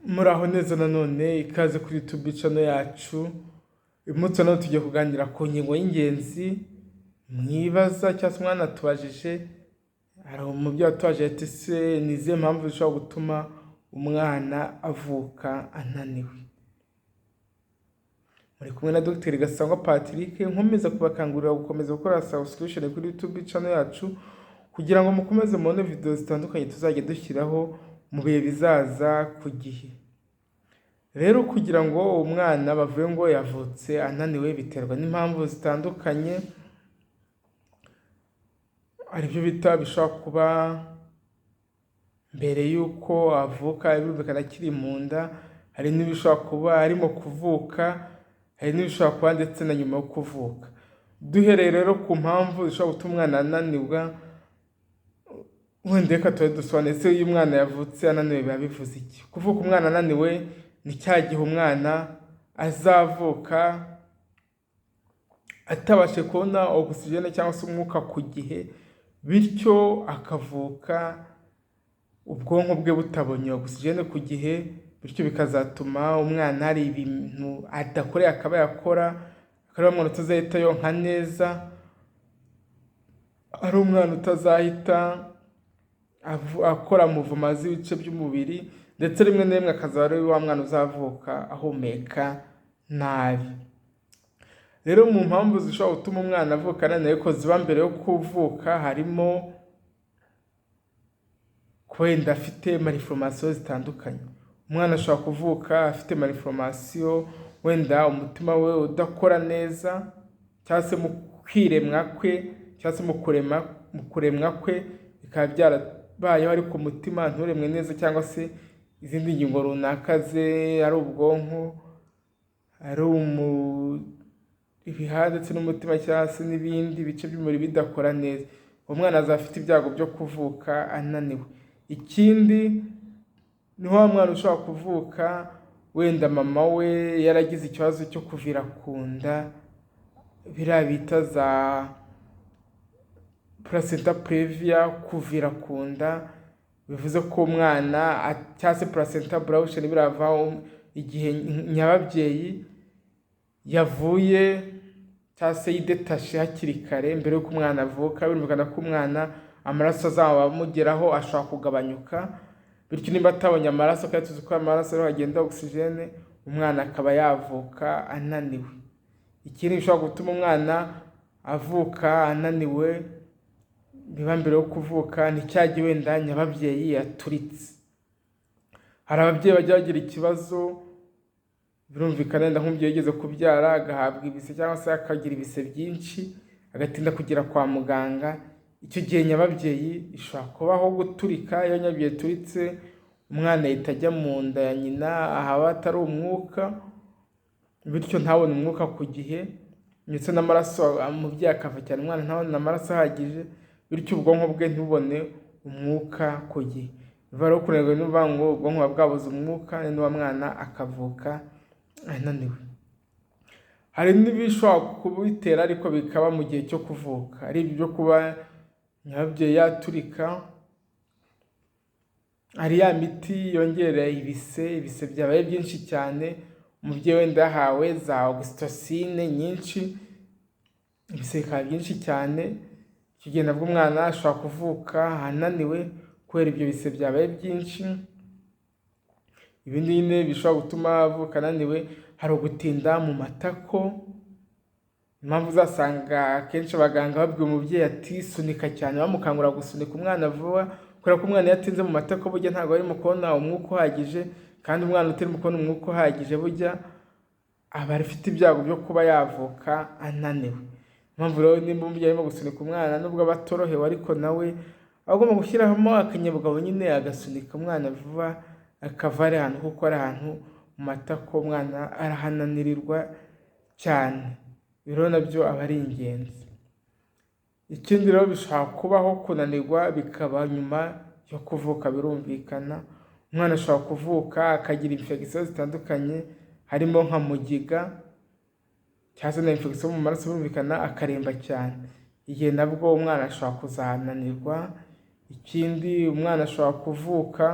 Muraho neza nanone ikaze kuri YouTube channel yacu. Uyu munsi nanone tugiye kuganira ku ngingo y'ingenzi mwibaza cyangwa se umwana tubajije. Hari umubyeyi watubaje ati se ni izihe mpamvu zishobora gutuma umwana avuka ananiwe? Muri kumwe na Dr Gasangwa Patrick, nkomeza kubakangurira gukomeza gukora subscription kuri YouTube channel yacu kugira ngo mukomeze mubone video zitandukanye tuzajya dushyiraho mu bihe bizaza ku gihe. Rero kugira ngo umwana bavuye ngo yavutse ananiwe biterwa n'impamvu zitandukanye. Hari ibyo bita bishobora kuba mbere y'uko avuka birumvikana akiri mu nda, hari n'ibishobora kuba arimo kuvuka, hari n'ibishobora kuba ndetse na nyuma yo kuvuka. Duhereye rero ku mpamvu zishobora gutuma umwana ananirwa, wenda reka tuba dusobanuye se iyo umwana yavutse ananiwe biba bivuze iki? Kuvuka umwana ananiwe ni cya gihe umwana azavuka atabashe kubona ogisijene cyangwa se umwuka ku gihe, bityo akavuka ubwonko bwe butabonye ogisijene ku gihe, bityo bikazatuma umwana hari ibintu adakoreye akaba yakora, akaba umwana utazahita yonka neza, ari umwana utazahita akora muvuma z'ibice by'umubiri, ndetse rimwe na rimwe akazaba ari wa mwana uzavuka ahumeka nabi. Rero mu mpamvu zishobora gutuma umwana avuka ananiwe ko ziba mbere yo kuvuka, harimo wenda afite malformation zitandukanye. Umwana ashobora kuvuka afite malformation, wenda umutima we udakora neza, cyangwa se mu kwiremwa kwe cyangwa se mu kuremwa kwe bikaba byarabayeho ariko umutima nturemwe neza, cyangwa se izindi ngingo runaka ze ari ubwonko, ari ibihaha ndetse n'umutima cyangwa se n'ibindi bice by'umubiri bidakora neza, uwo mwana azafite ibyago byo kuvuka ananiwe. Ikindi ni wa mwana ushobora kuvuka wenda mama we yaragize ikibazo cyo kuvira ku nda, biriya bita za placenta previa, kuvira ku nda, bivuze ko umwana cyangwa se placenta brachiosa birava igihe nyababyeyi yavuye cyangwa se yidetashe hakiri kare mbere y'uko umwana avuka. Birumvikana ko umwana amaraso azaba amugeraho ashobora kugabanyuka, bityo niba atabonye amaraso kandi tuzi ko amaraso ariho hagenda ogisijene, umwana akaba yavuka ananiwe. Ikindi gishobora gutuma umwana avuka ananiwe biba mbere yo kuvuka ni cya gihe wenda nyababyeyi yaturitse. Hari ababyeyi bajya bagira ikibazo, birumvikana wenda nk'umubyeyi yigeze kubyara agahabwa ibise cyangwa se akagira ibise byinshi agatinda kugera kwa muganga. Icyo gihe nyababyeyi ishobora kubaho guturika. Iyo nyababyeyi ituritse umwana ahita ajya mu nda ya nyina ahaba atari umwuka, bityo ntabone umwuka ku gihe, ndetse n'amaraso umubyeyi akava cyane, umwana ntabone amaraso ahagije, bityo ubwonko bwe ntibubone umwuka ku gihe. Biva rero kunanirwa n'uvuga ngo ubwonko buba bwabuze umwuka, n'uwo mwana akavuka ananiwe. Hari n'ibishobora kubitera ariko bikaba mu gihe cyo kuvuka, ari ibyo kuba nyababyeyi yaturika, hari ya miti yongerera ibise byabaye byinshi cyane, umubyeyi wenda yahawe za oxytocin nyinshi, ibise bikaba byinshi cyane, icyo gihe nabwo umwana ashobora kuvuka ananiwe kubera ibyo bise byabaye byinshi. Ibindi nyine bishobora gutuma avuka ananiwe hari ugutinda mu matako. Impamvu uzasanga akenshi abaganga babwiye umubyeyi ati sunika cyane, bamukangurira gusunika umwana vuba, kubera ko umwana yatinze mu matako burya ntabwo arimo kubona umwuka uhagije, kandi umwana utarimo kubona umwuka uhagije burya aba afite ibyago byo kuba yavuka ananiwe. Impamvu rero nimba umubyeyi arimo gusunika umwana nubwo aba atorohewe, ariko nawe agomba gushyiramo akanyabugabo nyine agasunika umwana vuba, akava ari ahantu, kuko ari ahantu mu matako umwana arahananirirwa cyane. Rero nabyo aba ari ingenzi. Ikindi rero bishobora kubaho kunanirwa bikaba nyuma yo kuvuka. Birumvikana umwana ashobora kuvuka akagira infection zitandukanye, harimo nka mugiga cyangwa se na infection mu maraso, birumvikana akaremba cyane. Igihe nabwo umwana ashobora kuzananirwa. Ikindi umwana ashobora kuvuka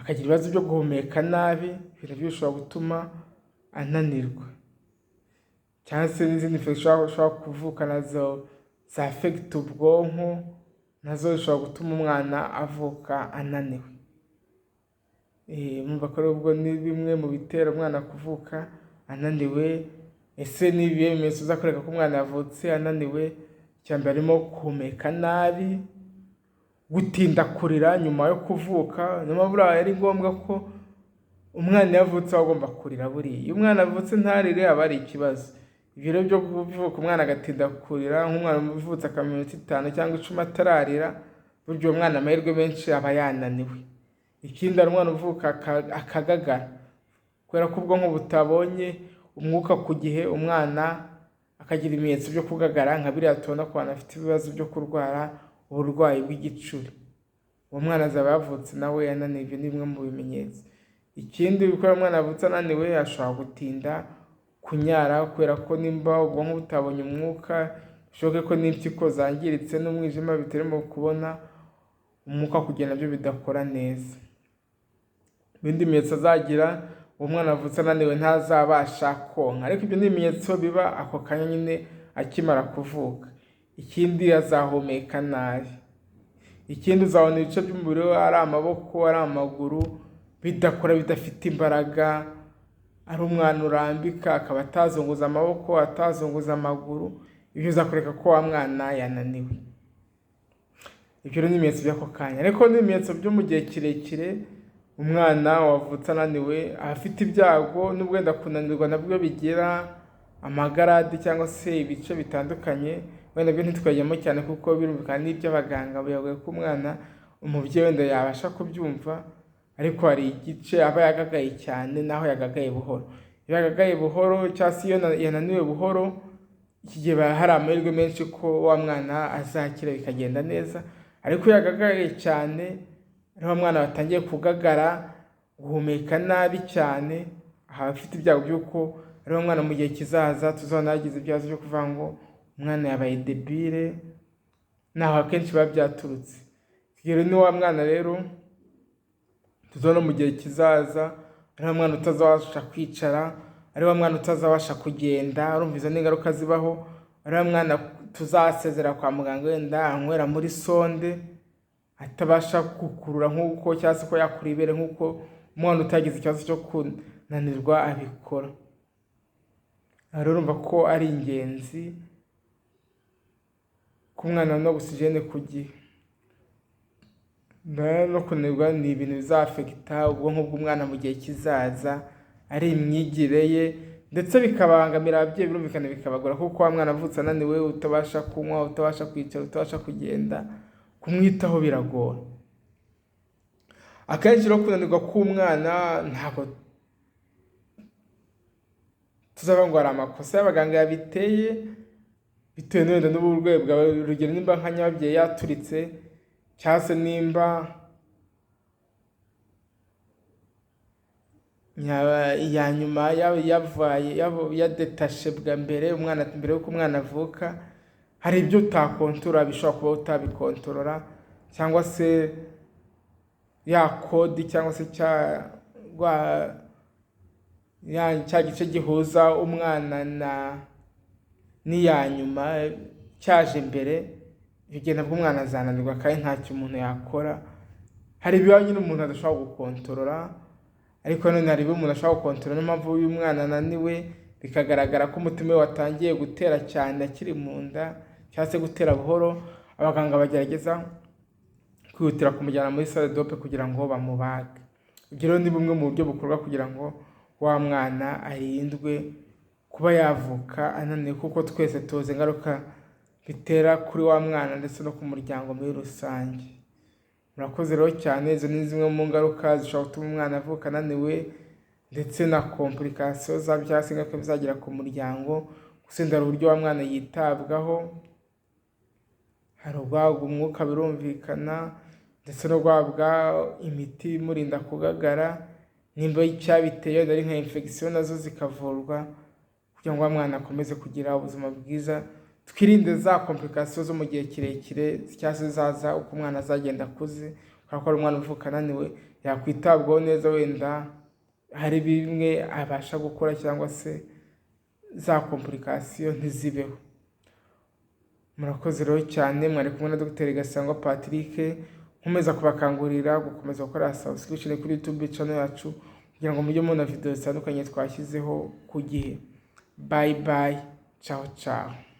akagira ibibazo byo guhumeka nabi, ibintu byo bishobora gutuma ananirwa, cyangwa se n'izindi infection ushobora kuvuka nazo zafegita ubwonko, nazo zishobora gutuma umwana avuka ananiwe. Mwumva ko ubwo ni bimwe mu bitera umwana kuvuka ananiwe. Ese ni ibihe bimenyetso bizakwereka ko umwana yavutse ananiwe? Icya mbere harimo guhumeka nabi, gutinda kurira nyuma yo kuvuka. Niyo mpamvu ari ngombwa ko umwana yavutse aba agomba kurira buriya. Iyo umwana avutse ntarire aba ari ikibazo. Ibyo rero byo kuvuka umwana agatinda kurira, nk'umwana uvutse akamara iminota 5 cyangwa 10 atararira, burya uwo mwana amahirwe menshi aba yananiwe. Ikindi ari umwana uvuka akagagara, kubera ko ubwonko butabonye umwuka ku gihe, umwana akagira ibimenyetso byo kugagara, nka biriya tubona ku bantu afite ibibazo byo kurwara uburwayi bw'igicuri. Uwo mwana azaba yavutse nawe yananiwe. Ibyo ni bimwe mu bimenyetso. Ikindi bikora umwana avutse ananiwe, ashobora gutinda kunyara, kubera ko nimba ubwonko butabonye umwuka, bishoboke ko n'impyiko zangiritse n'umwijima bitarimo kubona umwuka kugenda, byo bidakora neza. Ibindi bimenyetso azagira, uwo mwana avutse ananiwe ntazabasha konka, ariko ibyo ni ibimenyetso biba ako kanya nyine akimara kuvuka. Ikindi azahumeka nabi. Ikindi uzabona ibice by'umubiri we, ari amaboko, ari amaguru, bidakora, bidafite imbaraga, ari umwana urambika, akaba atazunguza amaboko, atazunguza amaguru. Ibyo uzakwereka ko wa mwana yananiwe. Ibyo ni ibimenyetso by'ako kanya. Ariko n'ibimenyetso byo mu gihe kirekire, umwana wavutse ananiwe afite ibyago, n'ubwo wenda kunanirwa nabwo bigira amagarade cyangwa se ibice bitandukanye. Wenda byo ntitwajyamo cyane kuko birumvikana n'iby'abaganga bayavuga ko umwana, umubyeyi wenda yabasha kubyumva, ariko hari igice aba yagagaye cyane naho yagagaye buhoro. Iyo yagagaye buhoro cyangwa se iyo yananiwe buhoro, iki gihe hari amahirwe menshi ko wa mwana azakira bikagenda neza. Ariko iyo yagagaye cyane, ariho mwana batangiye kugagara, guhumeka nabi cyane, aha afite ibyago by'uko ariho mwana mu gihe kizaza tuzabona yagize ibibazo byo kuvuga ngo umwana yabaye debile, naho akenshi biba byaturutse. Rero ni wa mwana rero tuzabona mu gihe kizaza, ariho mwana utazabasha kwicara, ariho mwana utazabasha kugenda. Urumva izo n'ingaruka zibaho. Ariho mwana tuzasezera kwa muganga wenda anywera muri sonde, atabasha gukurura nk'uko, cyangwa se ko yakura ibere nk'uko umwana utagize ikibazo cyo kunanirwa abikora. Rero urumva ko ari ingenzi ko umwana no oxygene ku gihe. No kunanirwa ni ibintu bizafekita ubwonko bw'umwana mu gihe kizaza, ari imyigire ye, ndetse bikabangamira ababyeyi. Birumvikana bikabagora kuko wa mwana avutse ananiwe, utabasha kunywa, utabasha kwicara, utabasha kugenda, kumwitaho biragora. Akenshi no kunanirwa k'umwana ntabwo tuzavuga ngo ari amakosa y'abaganga yabiteye, bitewe n'wenda n'uburwayi bwawe. Urugero nimba nka nyababyeyi yaturitse, cyangwa se nimba ya nyuma yadetashe bwa mbere umwana, mbere y'uko umwana avuka, hari ibyo utakontorora, bishobora kuba utabikontorora, cyangwa se ya kodi, cyangwa se cya gice gihuza umwana n'iya nyuma cyaje mbere, ibyo nabwo umwana azananirwa kandi ntacyo umuntu yakora. Hari ibiba nyine umuntu adashobora gukontorora, ariko none hari ibyo umuntu ashobora gukontorora. Niyo mpamvu uyu mwana ananiwe, bikagaragara ko umutima we watangiye gutera cyane akiri mu nda, cyangwa se gutera buhoro, abaganga bagerageza kwihutira kumujyana muri salle d'ope kugira ngo bamubage. Ibyo rero ni bumwe mu buryo bukorwa kugira ngo wa mwana arindwe kuba yavuka ananiwe, kuko twese tuzi ingaruka bitera kuri wa mwana ndetse no ku muryango muri rusange. Murakoze rero cyane. Izo ni zimwe mu ngaruka zishobora gutuma umwana avuka ananiwe, ndetse na complication zabyo cyangwa se ingaruka bizagira ku muryango. Gusa hari uburyo wa mwana yitabwaho, hari guhabwa umwuka birumvikana, ndetse no guhabwa imiti imurinda kugagara. Nimba icyabiteye ari nka infection, nazo zikavurwa kugira ngo umwana akomeze kugira ubuzima bwiza. Twirinde za complication zo mu gihe kirekire cyangwa se zaza uko umwana azagenda akuze, ko ari umwana uvuka ananiwe, yakwitabwaho neza, wenda hari bimwe abasha gukora cyangwa se za komplikasiyo ntizibeho. Murakoze rero cyane, mwari kumwe na Dr Gasangwa Patrick, nkomeza kubakangurira gukomeza gukora subscription kuri YouTube channel yacu kugira ngo mujye mubona video zitandukanye twashyizeho ku gihe. Bye bye, ciao ciao.